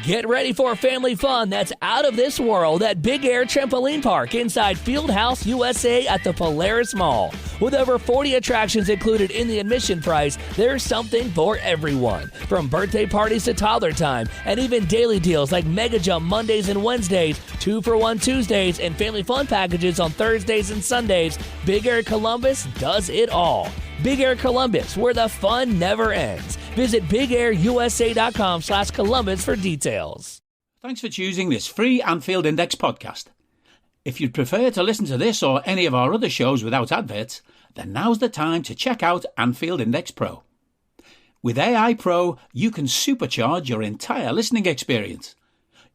Get ready for family fun that's out of this world at Big Air Trampoline Park inside Fieldhouse USA at the Polaris Mall. With over 40 attractions included in the admission price, there's something for everyone. From birthday parties to toddler time, and even daily deals like Mega Jump Mondays and Wednesdays, 2-for-1 Tuesdays, and family fun packages on Thursdays and Sundays, Big Air Columbus does it all. Big Air Columbus, where the fun never ends. Visit BigAirUSA.com/Columbus for details. Thanks for choosing this free Anfield Index podcast. If you'd prefer to listen to this or any of our other shows without adverts, then now's the time to check out Anfield Index Pro. With AI Pro, you can supercharge your entire listening experience.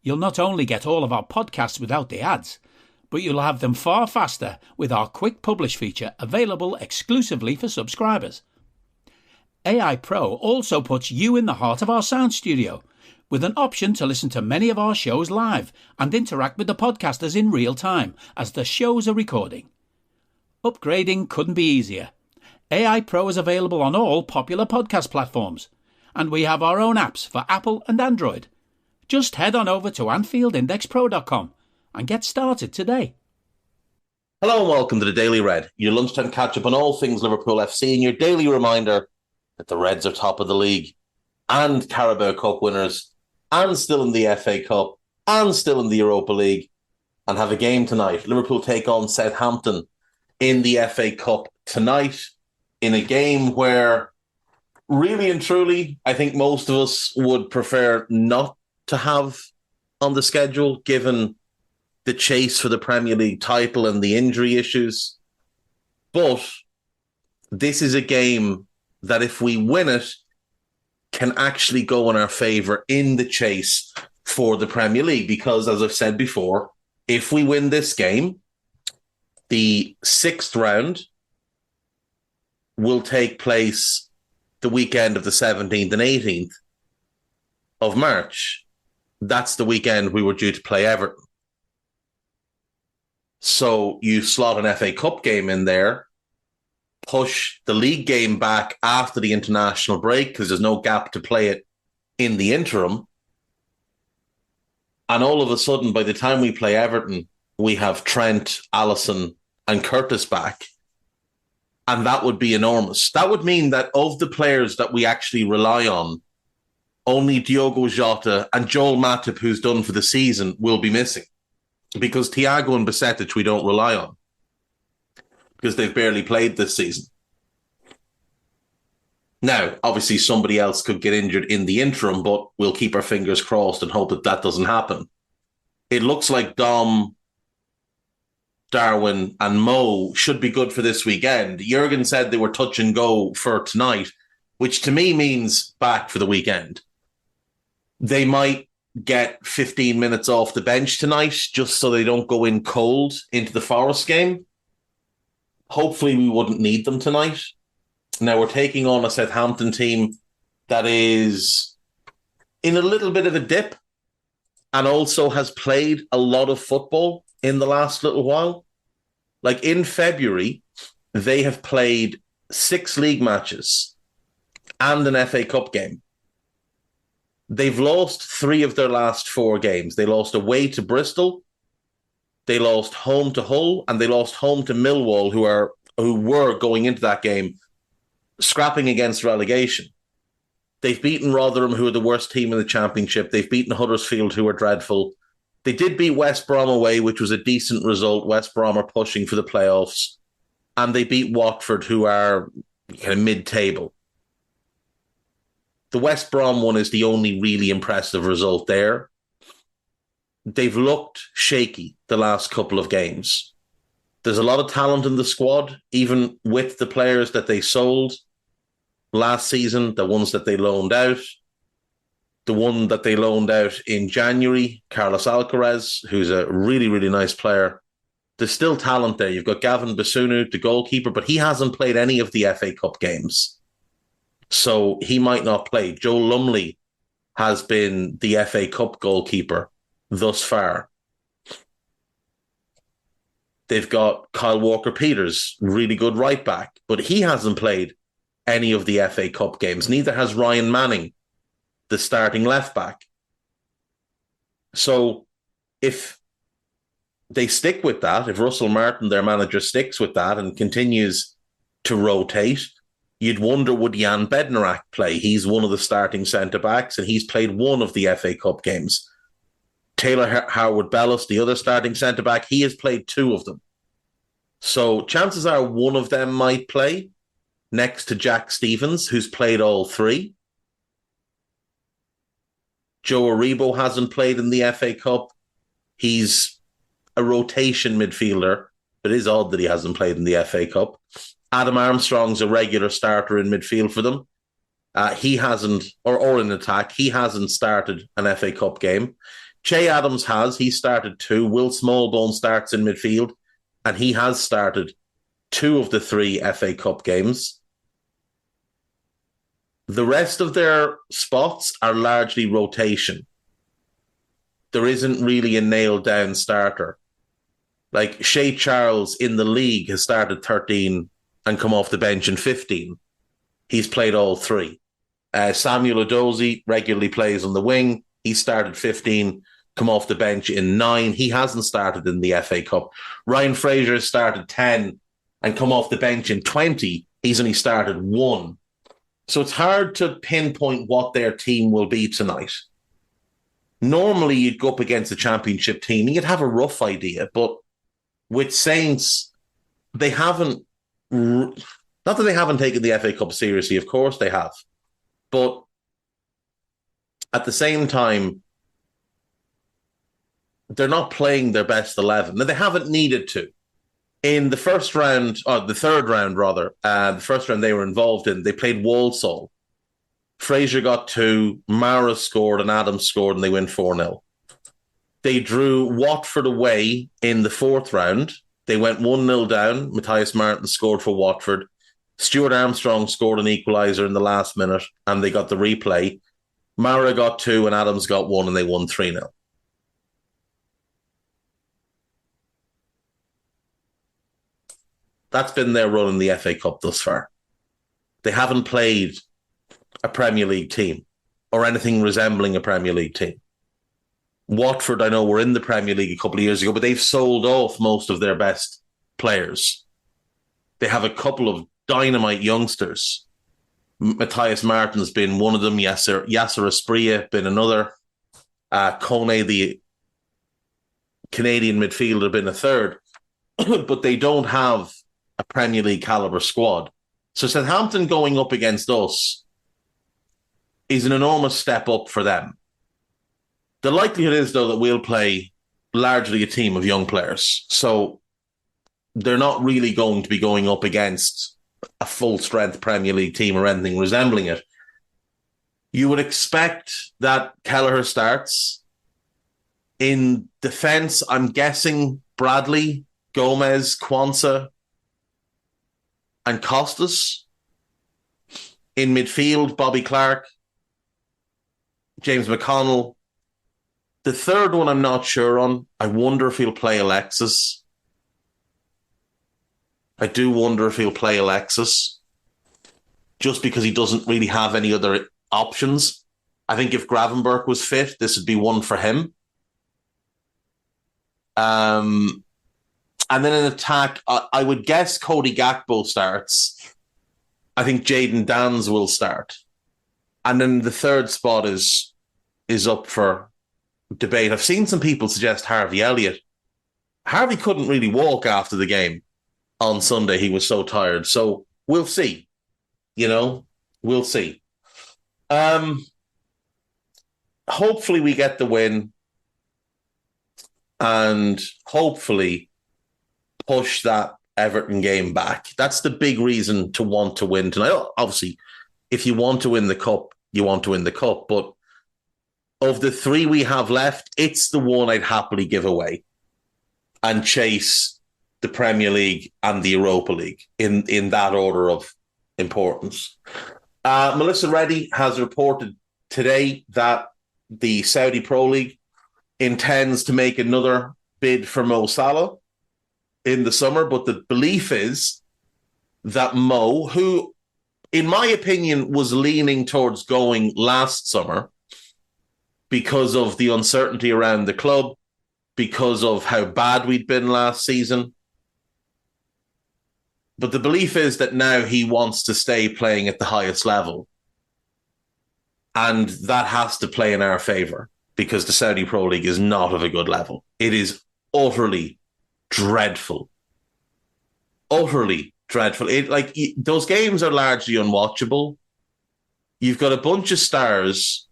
You'll not only get all of our podcasts without the ads, but you'll have them far faster with our Quick Publish feature available exclusively for subscribers. AI Pro also puts you in the heart of our sound studio, with an option to listen to many of our shows live and interact with the podcasters in real time as the shows are recording. Upgrading couldn't be easier. AI Pro is available on all popular podcast platforms, and we have our own apps for Apple and Android. Just head on over to AnfieldIndexPro.com and get started today. Hello and welcome to the Daily Red, your lunchtime catch-up on all things Liverpool FC and your daily reminder that the Reds are top of the league and Carabao Cup winners and still in the FA Cup and still in the Europa League and have a game tonight. Liverpool take on Southampton in the FA Cup tonight in a game where really and truly I think most of us would prefer not to have on the schedule given the chase for the Premier League title and the injury issues. But this is a game that if we win it, can actually go in our favour in the chase for the Premier League. Because, as I've said before, if we win this game, the sixth round will take place the weekend of the 17th and 18th of March. That's the weekend we were due to play Everton. So you slot an FA Cup game in there, push the league game back after the international break because there's no gap to play it in the interim. And all of a sudden, by the time we play Everton, we have Trent, Alisson and Curtis back. And that would be enormous. That would mean that of the players that we actually rely on, only Diogo Jota and Joel Matip, who's done for the season, will be missing. Because Thiago and Bajcetic we don't rely on. Because they've barely played this season. Now, obviously somebody else could get injured in the interim, but we'll keep our fingers crossed and hope that that doesn't happen. It looks like Dom, Darwin and Mo should be good for this weekend. Jurgen said they were touch and go for tonight, which to me means back for the weekend. They might get 15 minutes off the bench tonight just so they don't go in cold into the Forest game. Hopefully we wouldn't need them tonight. Now we're taking on a Southampton team that is in a little bit of a dip and also has played a lot of football in the last little while. Like in February, they have played 6 league matches and an FA Cup game. They've lost 3 of their last 4 games. They lost away to Bristol, they lost home to Hull, and they lost home to Millwall, who were going into that game scrapping against relegation. They've beaten Rotherham, who are the worst team in the Championship. They've beaten Huddersfield, who are dreadful. They did beat West Brom away, which was a decent result. West Brom are pushing for the playoffs. And they beat Watford, who are kind of mid-table. The West Brom one is the only really impressive result there. They've looked shaky the last couple of games. There's a lot of talent in the squad, even with the players that they sold last season, the ones that they loaned out. The one that they loaned out in January, Carlos Alcaraz, who's a really, really nice player. There's still talent there. You've got Gavin Basunu, the goalkeeper, but he hasn't played any of the FA Cup games. So he might not play. Joe Lumley has been the FA Cup goalkeeper thus far. They've got Kyle Walker-Peters, really good right back, but he hasn't played any of the FA Cup games. Neither has Ryan Manning, the starting left back. So if they stick with that, if Russell Martin, their manager, sticks with that and continues to rotate, you'd wonder, would Jan Bednarak play? He's one of the starting centre-backs, and he's played one of the FA Cup games. Taylor Howard-Bellis, the other starting centre-back, he has played two of them. So chances are one of them might play next to Jack Stevens, who's played all three. Joe Aribo hasn't played in the FA Cup. He's a rotation midfielder. It is odd that he hasn't played in the FA Cup. Adam Armstrong's a regular starter in midfield for them. He hasn't, or in attack, he hasn't started an FA Cup game. Che Adams has. He started two. Will Smallbone starts in midfield, and he has started two of the three FA Cup games. The rest of their spots are largely rotation. There isn't really a nailed-down starter. Like Shea Charles in the league has started 13 and come off the bench in 15. He's played all three. Samuel Edozie regularly plays on the wing. He started 15, come off the bench in 9. He hasn't started in the FA Cup. Ryan Fraser has started 10 and come off the bench in 20. He's only started 1. So it's hard to pinpoint what their team will be tonight. Normally, you'd go up against a championship team and you'd have a rough idea, but with Saints, they haven't, not that they haven't taken the FA Cup seriously, of course they have, but at the same time, they're not playing their best 11. Now, they haven't needed to. In the first round, or the third round rather, the first round they were involved in, they played Walsall. Fraser got 2, Mara scored, and Adams scored, and they win 4-0. They drew Watford away in the fourth round. They went 1-0 down. Matthias Martin scored for Watford. Stuart Armstrong scored an equaliser in the last minute, and they got the replay. Mara got 2, and Adams got 1, and they won 3-0. That's been their run in the FA Cup thus far. They haven't played a Premier League team or anything resembling a Premier League team. Watford, I know, were in the Premier League a couple of years ago, but they've sold off most of their best players. They have a couple of dynamite youngsters. Matthias Martin's been one of them. Yasser Asprilla been another. Kone, the Canadian midfielder, been a third. But they don't have a Premier League caliber squad. So Southampton going up against us is an enormous step up for them. The likelihood is, though, that we'll play largely a team of young players. So they're not really going to be going up against a full-strength Premier League team or anything resembling it. You would expect that Kelleher starts. In defence, I'm guessing Bradley, Gomez, Quansah, and Costas. In midfield, Bobby Clark, James McConnell. The third one I'm not sure on. I wonder if he'll play Alexis. I do wonder if he'll play Alexis, just because he doesn't really have any other options. I think if Gravenberch was fit, this would be one for him. And then in attack, I would guess Cody Gakpo starts. I think Jayden Danns will start. And then the third spot is up for debate. I've seen some people suggest Harvey Elliott. Harvey couldn't really walk after the game on Sunday. He was so tired. So we'll see. We'll see. Hopefully we get the win and hopefully push that Everton game back. That's the big reason to want to win tonight. Obviously, if you want to win the cup, you want to win the cup. But of the 3 we have left, it's the one I'd happily give away and chase the Premier League and the Europa League in that order of importance. Melissa Reddy has reported today that the Saudi Pro League intends to make another bid for Mo Salah in the summer, but the belief is that Mo, who, in my opinion, was leaning towards going last summer, because of the uncertainty around the club, because of how bad we'd been last season. But the belief is that now he wants to stay playing at the highest level. And that has to play in our favour because the Saudi Pro League is not of a good level. It is utterly dreadful. Utterly dreadful. Those games are largely unwatchable. You've got a bunch of stars,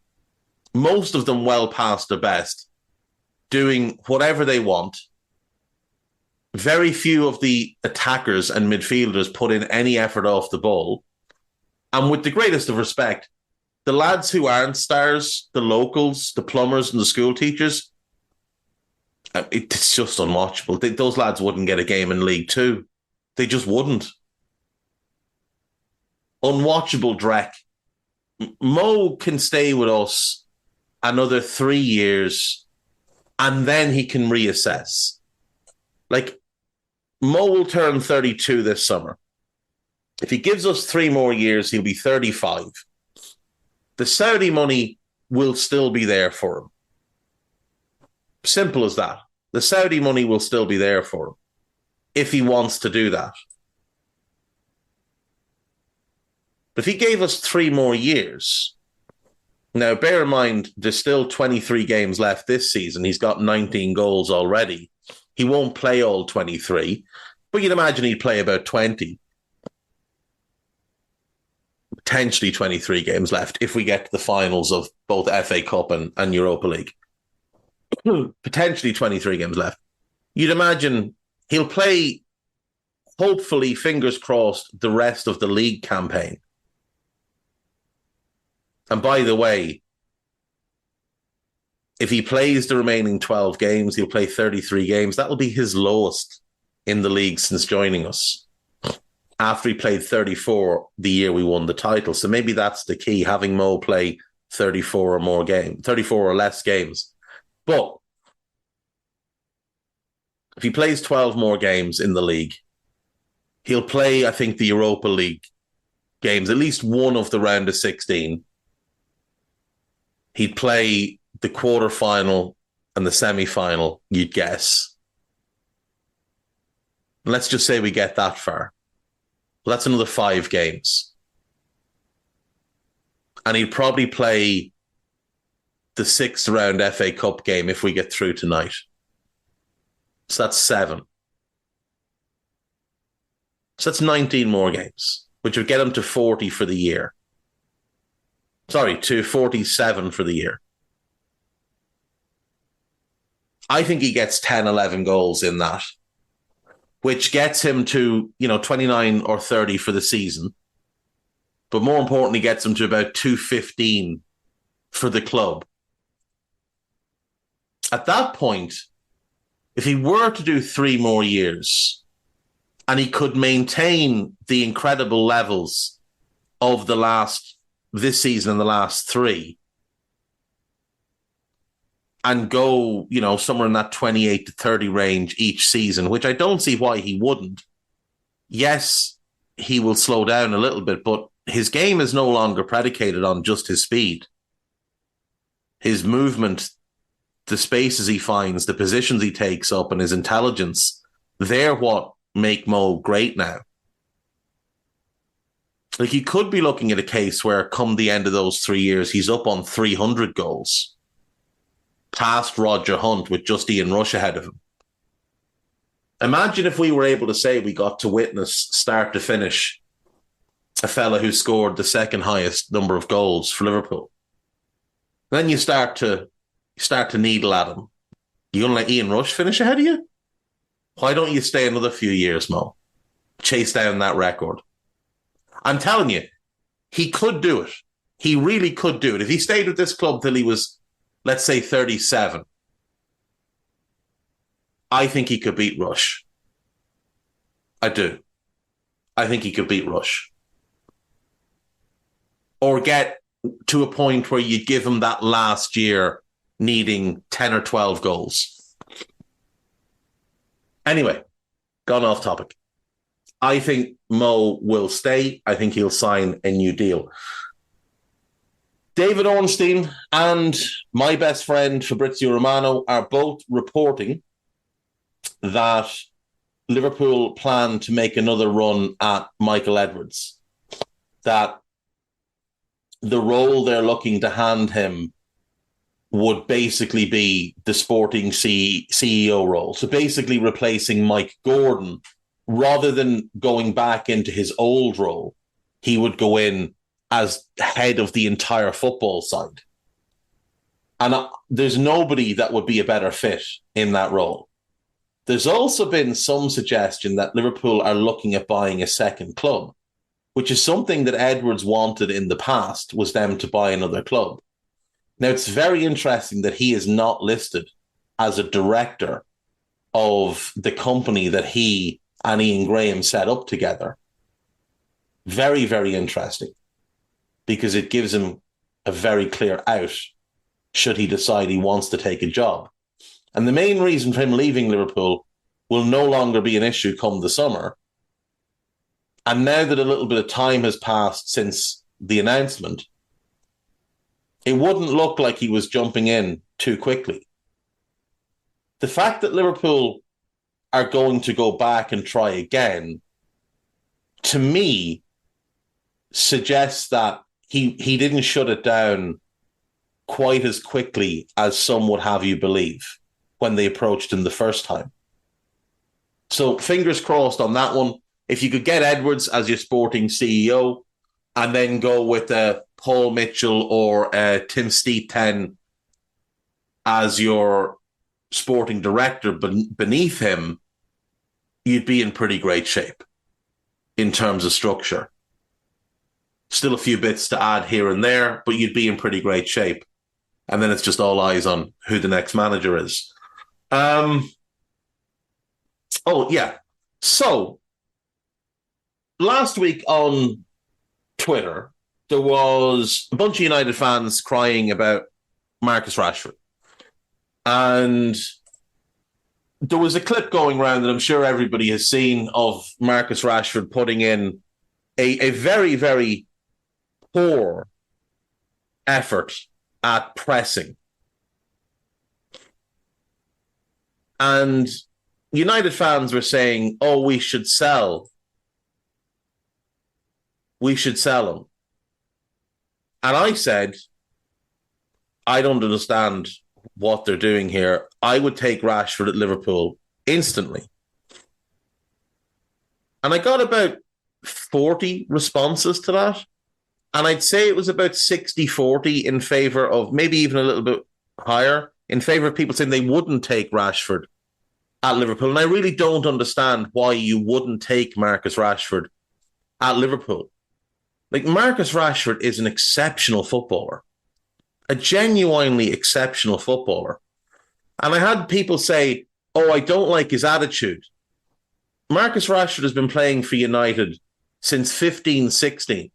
most of them well past their best, doing whatever they want. Very few of the attackers and midfielders put in any effort off the ball. And with the greatest of respect, the lads who aren't stars, the locals, the plumbers and the school teachers, it's just unwatchable. Those lads wouldn't get a game in League Two. They just wouldn't. Unwatchable dreck. Mo can stay with us another 3 years and then he can reassess. Like, Mo will turn 32 this summer. If he gives us 3 more years, he'll be 35. The Saudi money will still be there for him. Simple as that. The Saudi money will still be there for him if he wants to do that. But if he gave us 3 more years, now bear in mind, there's still 23 games left this season. He's got 19 goals already. He won't play all 23, but you'd imagine he'd play about 20. Potentially 23 games left if we get to the finals of both FA Cup and Europa League. Potentially 23 games left. You'd imagine he'll play, hopefully, fingers crossed, the rest of the league campaign. And by the way, if he plays the remaining 12 games, he'll play 33 games. That'll be his lowest in the league since joining us, after he played 34 the year we won the title. So maybe that's the key, having Mo play 34 or less games. But if he plays 12 more games in the league, he'll play, I think, the Europa League games, at least one of the round of 16. He'd play the quarterfinal and the semi-final, you'd guess. And let's just say we get that far. Well, that's another 5 games. And he'd probably play the 6th round FA Cup game if we get through tonight. So that's 7. So that's 19 more games, which would get him to 40 for the year. Sorry, to 47 for the year. I think he gets 10, 11 goals in that, which gets him to, 29 or 30 for the season. But more importantly, gets him to about 215 for the club. At that point, if he were to do 3 more years and he could maintain the incredible levels of this season and the last 3, and go, somewhere in that 28 to 30 range each season, which I don't see why he wouldn't. Yes, he will slow down a little bit, but his game is no longer predicated on just his speed. His movement, the spaces he finds, the positions he takes up, and his intelligence, they're what make Mo great now. Like, you could be looking at a case where come the end of those 3 years, he's up on 300 goals, past Roger Hunt with just Ian Rush ahead of him. Imagine if we were able to say we got to witness, start to finish, a fella who scored the second highest number of goals for Liverpool. Then you start to needle at him. You going to let Ian Rush finish ahead of you? Why don't you stay another few years, Mo? Chase down that record. I'm telling you, he could do it. He really could do it. If he stayed with this club till he was, let's say, 37, I think he could beat Rush. I do. I think he could beat Rush. Or get to a point where you give him that last year needing 10 or 12 goals. Anyway, gone off topic. I think Mo will stay. I think he'll sign a new deal. David Ornstein and my best friend Fabrizio Romano are both reporting that Liverpool plan to make another run at Michael Edwards, that the role they're looking to hand him would basically be the sporting CEO role. So basically replacing Mike Gordon, rather than going back into his old role, he would go in as head of the entire football side. And there's nobody that would be a better fit in that role. There's also been some suggestion that Liverpool are looking at buying a second club, which is something that Edwards wanted in the past, was them to buy another club. Now, it's very interesting that he is not listed as a director of the company that he and Ian Graham set up together. Very, very interesting, because it gives him a very clear out should he decide he wants to take a job. And the main reason for him leaving Liverpool will no longer be an issue come the summer. And now that a little bit of time has passed since the announcement, it wouldn't look like he was jumping in too quickly. The fact that Liverpool are going to go back and try again, to me, suggests that he didn't shut it down quite as quickly as some would have you believe when they approached him the first time. So fingers crossed on that one. If you could get Edwards as your sporting CEO and then go with Paul Mitchell or Tim Steedten as your sporting director beneath him, you'd be in pretty great shape in terms of structure. Still a few bits to add here and there, but you'd be in pretty great shape. And then it's just all eyes on who the next manager is. So last week on Twitter, there was a bunch of United fans crying about Marcus Rashford. And there was a clip going around that I'm sure everybody has seen of Marcus Rashford putting in a very, very poor effort at pressing. And United fans were saying, oh, we should sell him. And I said, I don't understand what they're doing here. I would take Rashford at Liverpool instantly. And I got about 40 responses to that. And I'd say it was about 60-40 in favour of, maybe even a little bit higher, in favour of people saying they wouldn't take Rashford at Liverpool. And I really don't understand why you wouldn't take Marcus Rashford at Liverpool. Like, Marcus Rashford is an exceptional footballer, a genuinely exceptional footballer. And I had people say, oh, I don't like his attitude. Marcus Rashford has been playing for United since 15-16.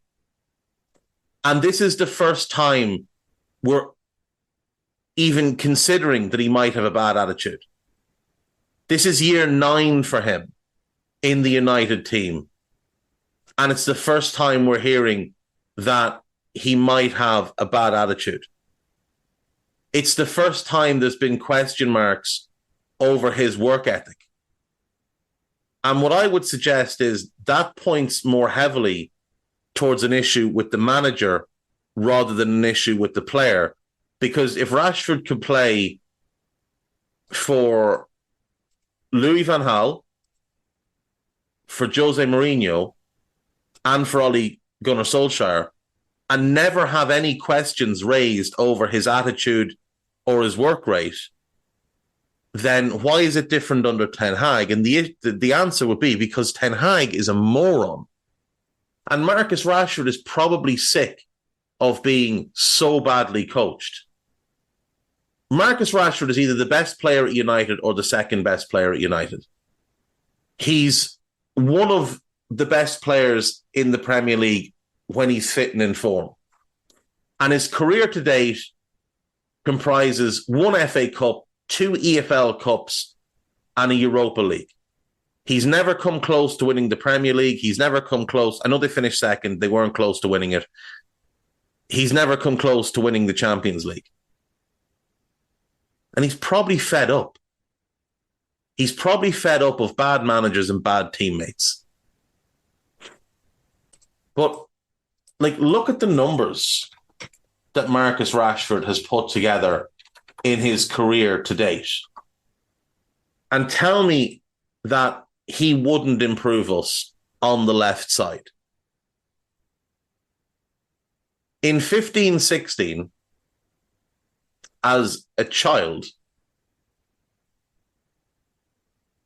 And this is the first time we're even considering that he might have a bad attitude. This is year 9 for him in the United team. And it's the first time we're hearing that he might have a bad attitude. It's the first time there's been question marks over his work ethic. And what I would suggest is that points more heavily towards an issue with the manager rather than an issue with the player. Because if Rashford could play for Louis van Gaal, for Jose Mourinho, and for Ole Gunnar Solskjaer, and never have any questions raised over his attitude or his work rate, then why is it different under Ten Hag? And the answer would be because Ten Hag is a moron. And Marcus Rashford is probably sick of being so badly coached. Marcus Rashford is either the best player at United or the second best player at United. He's one of the best players in the Premier League when he's fit and in form. And his career to date comprises 1 FA Cup, 2 EFL Cups, and a Europa League. He's never come close to winning the Premier League. He's never come close. I know they finished second. They weren't close to winning it. he's never come close to winning the Champions League. And he's probably fed up. He's probably fed up of bad managers and bad teammates. But, like, look at the numbers that Marcus Rashford has put together in his career to date. And tell me that he wouldn't improve us on the left side. In 15-16, as a child,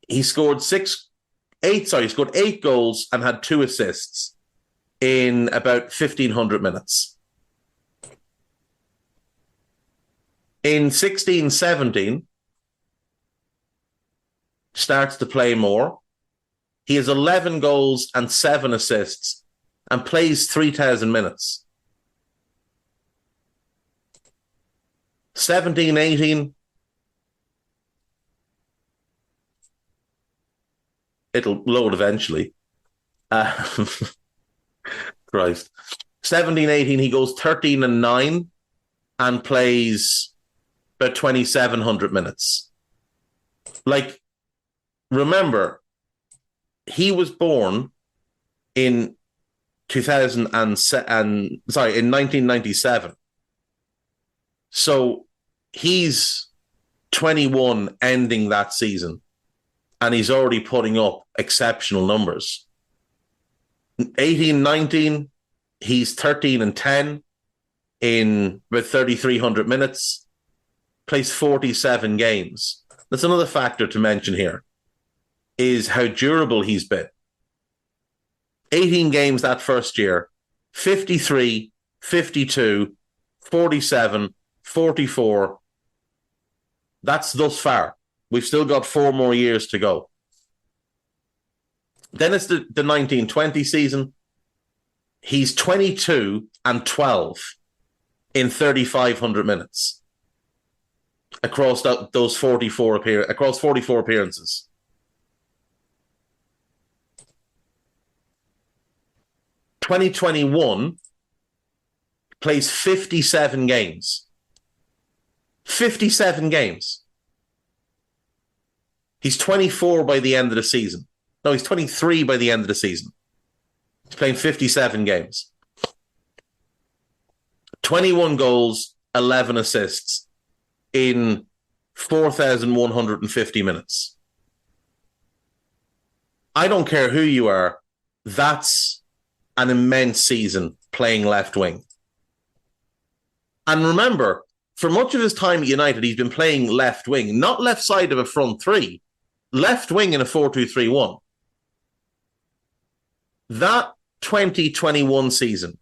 he scored he scored 8 goals and had 2 assists in about 1,500 minutes. In 16-17, starts to play more. He has 11 goals and 7 assists and plays 3,000 minutes. 17-18, it'll load eventually. Christ. 17-18, he goes 13-9 and plays about 2,700 minutes. Like, remember, he was born in 1997. So he's 21 ending that season, and he's already putting up exceptional numbers. 18-19, he's 13-10 in about 3,300 minutes, plays 47 games. That's another factor to mention here, is how durable he's been. 18 games that first year, 53, 52, 47, 44. That's thus far. We've still got 4 more years to go. Then it's the 19-20 season. He's 22-12 in 3,500 minutes across those 44 appearances. In 2021, plays 57 games. 57 games. He's 24 by the end of the season. No, he's 23 by the end of the season. He's playing 57 games. 21 goals, 11 assists in 4,150 minutes. I don't care who you are, that's an immense season playing left wing. And remember, for much of his time at United, he's been playing left wing, not left side of a front three, left wing in a 4-2-3-1. That 2021 season,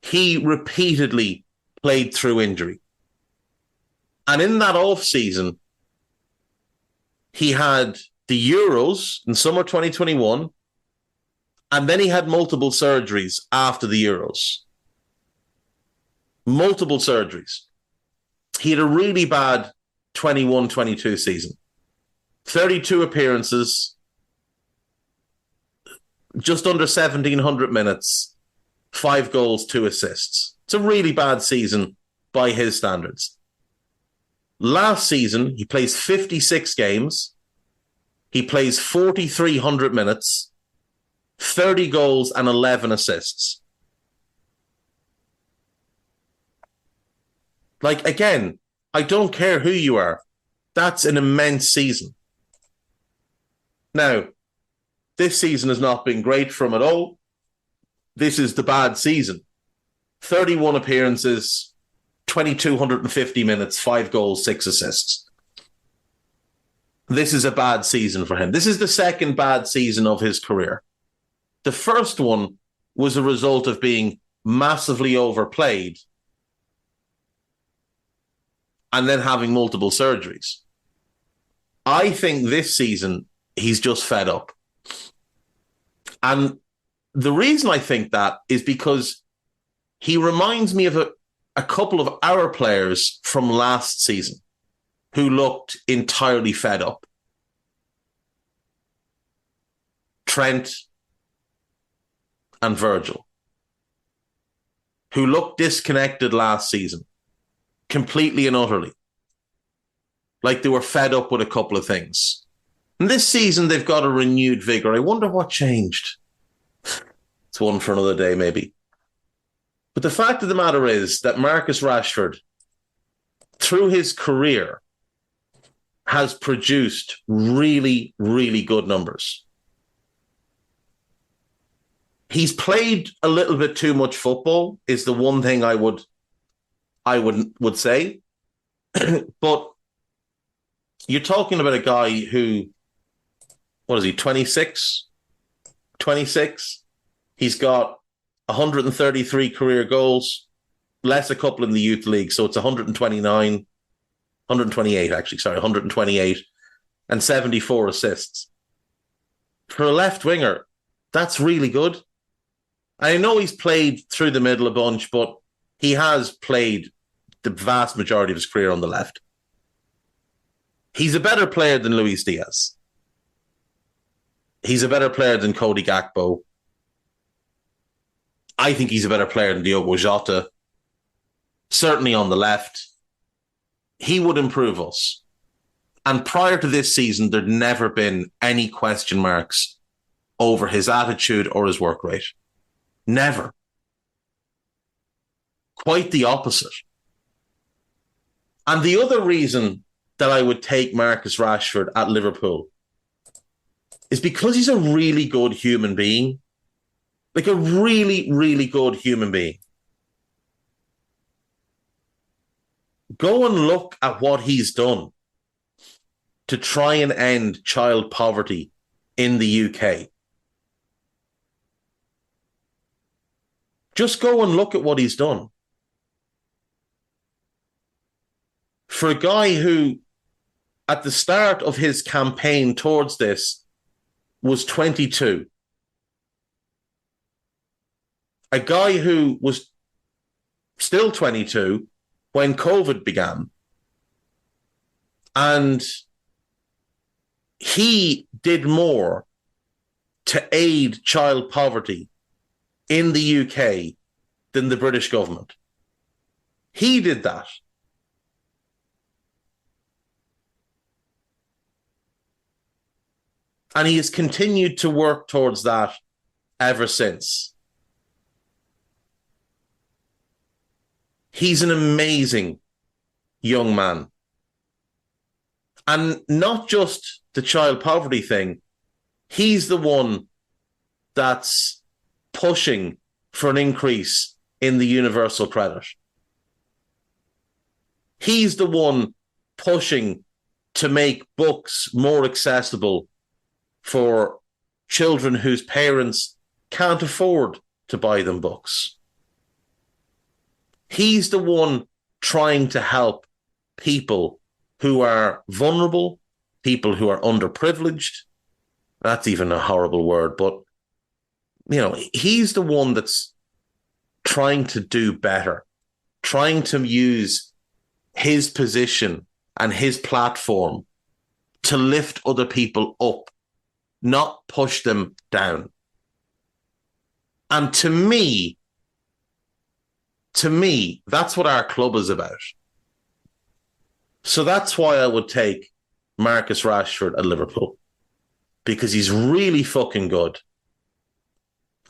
he repeatedly played through injury. And in that off-season, he had the Euros in summer 2021, and then he had multiple surgeries after the Euros. Multiple surgeries. He had a really bad 21-22 season. 32 appearances, just under 1,700 minutes, 5 goals, 2 assists. It's a really bad season by his standards. Last season, he plays 56 games. He plays 4,300 minutes, 30 goals and 11 assists. Like, again, I don't care who you are. That's an immense season. Now, this season has not been great for him at all. This is the bad season. 31 appearances, 2,250 minutes, 5 goals, 6 assists. This is a bad season for him. This is the second bad season of his career. The first one was a result of being massively overplayed and then having multiple surgeries. I think this season, he's just fed up. And the reason I think that is because he reminds me of a couple of our players from last season who looked entirely fed up. Trent and Virgil. who looked disconnected last season, completely and utterly. Like they were fed up with a couple of things. And this season, they've got a renewed vigor. I wonder what changed. It's one for another day, maybe. But the fact of the matter is that Marcus Rashford, through his career, has produced really, really good numbers. He's played a little bit too much football, is the one thing I would say. But you're talking about a guy who, what is he, 26? 26? He's got 133 career goals, less a couple in the youth league, so it's 128 actually, 128, and 74 assists. For a left winger, that's really good. I know he's played through the middle a bunch, but he has played the vast majority of his career on the left. He's a better player than Luis Diaz. He's a better player than Cody Gakpo. I think he's a better player than Diogo Jota. Certainly on the left. He would improve us. And prior to this season, there'd never been any question marks over his attitude or his work rate. Never. Quite the opposite. And the other reason that I would take Marcus Rashford at Liverpool is because he's a really good human being. Like a really, really good human being. Go and look at what he's done to try and end child poverty in the UK. Just go and look at what he's done. For a guy who, at the start of his campaign towards this, was 22. A guy who was still 22 when COVID began. And he did more to aid child poverty in the UK than the British government. He did that. And he has continued to work towards that ever since. He's an amazing young man. And not just the child poverty thing, he's the one that's pushing for an increase in the universal credit. He's the one pushing to make books more accessible for children whose parents can't afford to buy them books. He's the one trying to help people who are vulnerable, people who are underprivileged. That's even a horrible word, but you know, he's the one that's trying to do better, trying to use his position and his platform to lift other people up, not push them down. And to me, that's what our club is about. So that's why I would take Marcus Rashford at Liverpool, because he's really fucking good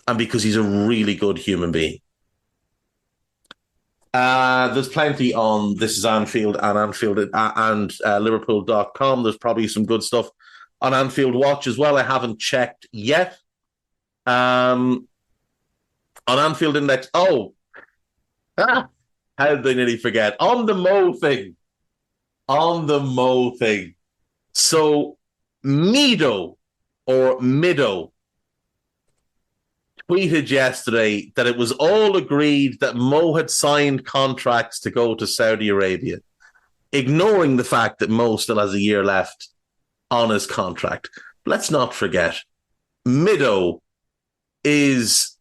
and because he's a really good human being. There's plenty on This Is Anfield and Anfield and Liverpool.com. There's probably some good stuff on Anfield Watch as well. I haven't checked yet. On Anfield Index. How did I nearly forget? On the Mo thing. So Mido tweeted yesterday that it was all agreed that Mo had signed contracts to go to Saudi Arabia, ignoring the fact that Mo still has a year left on his contract. Let's not forget, Mido is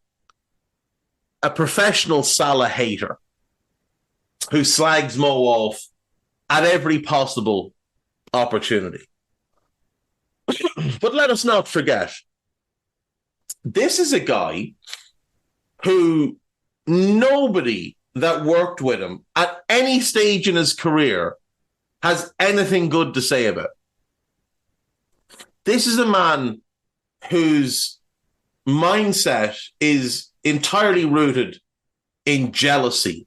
a professional Salah hater who slags Mo off at every possible opportunity. But let us not forget, this is a guy who nobody that worked with him at any stage in his career has anything good to say about. This is a man whose mindset is entirely rooted in jealousy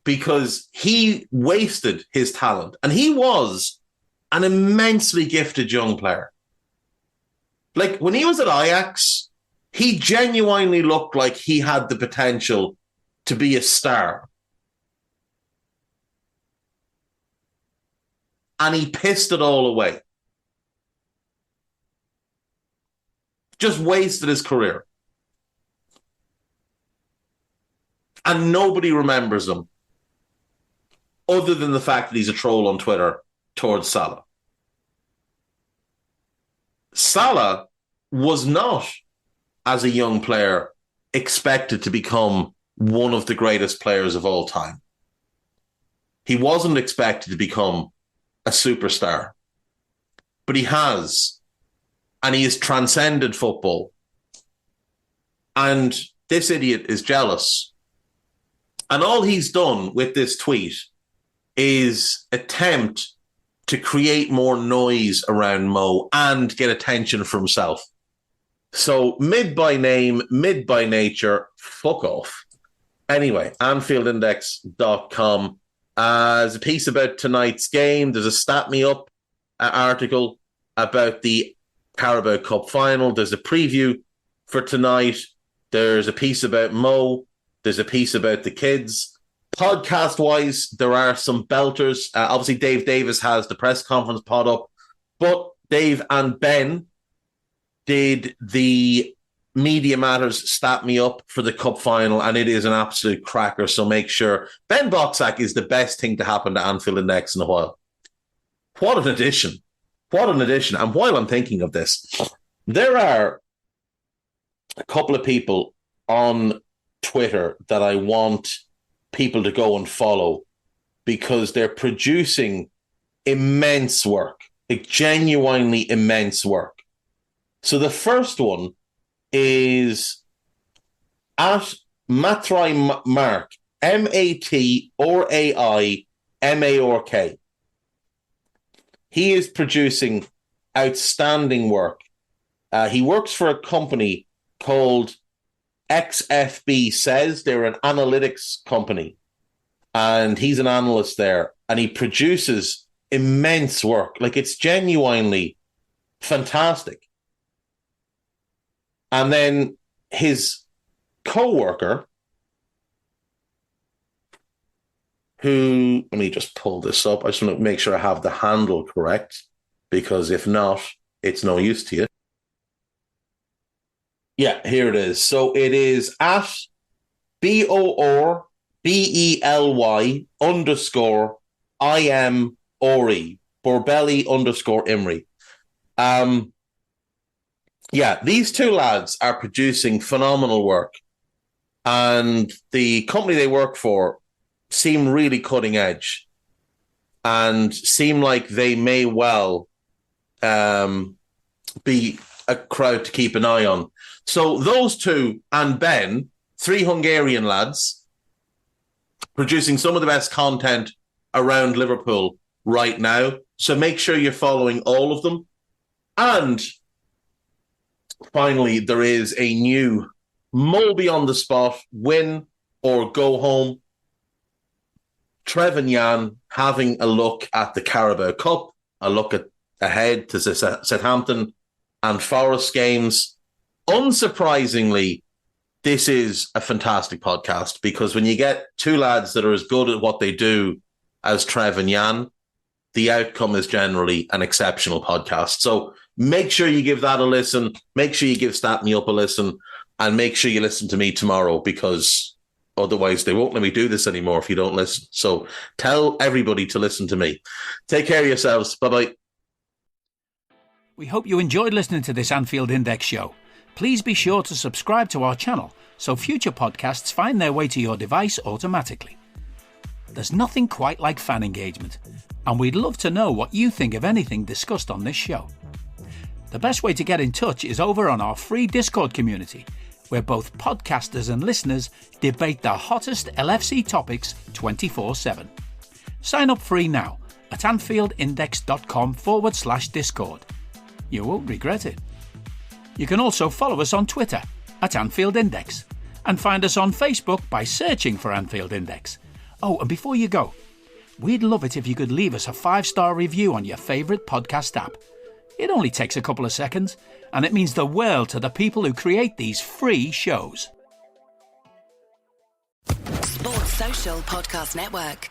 because he wasted his talent. And he was an immensely gifted young player. Like, when he was at Ajax, he genuinely looked like he had the potential to be a star. And he pissed it all away. Just wasted his career. And nobody remembers him other than the fact that he's a troll on Twitter towards Salah. Salah was not, as a young player, expected to become one of the greatest players of all time. He wasn't expected to become a superstar. But he has. And he has transcended football. And this idiot is jealous. And all he's done with this tweet is attempt to create more noise around Mo and get attention for himself. So mid by name, mid by nature, fuck off. Anyway, AnfieldIndex.com. There's a piece about tonight's game. There's a Stat Me Up article about the Carabao Cup final. There's a preview for tonight. There's a piece about Mo. There's a piece about the kids. Podcast-wise, there are some belters. Obviously, Dave Davis has the press conference pod up, but Dave and Ben did the Media Matters Stat Me Up for the Cup final, and it is an absolute cracker, so make sure. Ben Boxack is the best thing to happen to Anfield Index in a while. What an addition. What an addition. And while I'm thinking of this, there are a couple of people on Twitter that I want people to go and follow because they're producing immense work, like genuinely immense work. So the first one is at Matrai Mark, MATRAIMARK. He is producing outstanding work. He works for a company called XFB Says. They're an analytics company. And he's an analyst there. And he produces immense work. Like, it's genuinely fantastic. And then his co-worker, who, let me just pull this up. I just want to make sure I have the handle correct, because if not, it's no use to you. Yeah, here it is. So it is at BORBELY _ IMORE, Borbelly _ Imri. Yeah, these two lads are producing phenomenal work, and the company they work for seem really cutting edge and seem like they may well be a crowd to keep an eye on. So those two and Ben, three Hungarian lads, producing some of the best content around Liverpool right now. So make sure you're following all of them. And finally, there is a new Mulby on the spot, win or go home. Trev and Jan having a look at the Carabao Cup, a look ahead to the Southampton and Forest games. Unsurprisingly, this is a fantastic podcast because when you get two lads that are as good at what they do as Trev and Jan, the outcome is generally an exceptional podcast. So make sure you give that a listen. Make sure you give Stat Me Up a listen. And make sure you listen to me tomorrow, because otherwise they won't let me do this anymore if you don't listen. So tell everybody to listen to me. Take care of yourselves. Bye-bye. We hope you enjoyed listening to this Anfield Index show. Please be sure to subscribe to our channel so future podcasts find their way to your device automatically. There's nothing quite like fan engagement, and we'd love to know what you think of anything discussed on this show. The best way to get in touch is over on our free Discord community, where both podcasters and listeners debate the hottest LFC topics 24/7. Sign up free now at AnfieldIndex.com/Discord. You won't regret it. You can also follow us on Twitter at Anfield Index and find us on Facebook by searching for Anfield Index. Oh, and before you go, we'd love it if you could leave us a 5-star review on your favourite podcast app. It only takes a couple of seconds, and it means the world to the people who create these free shows. Sports Social Podcast Network.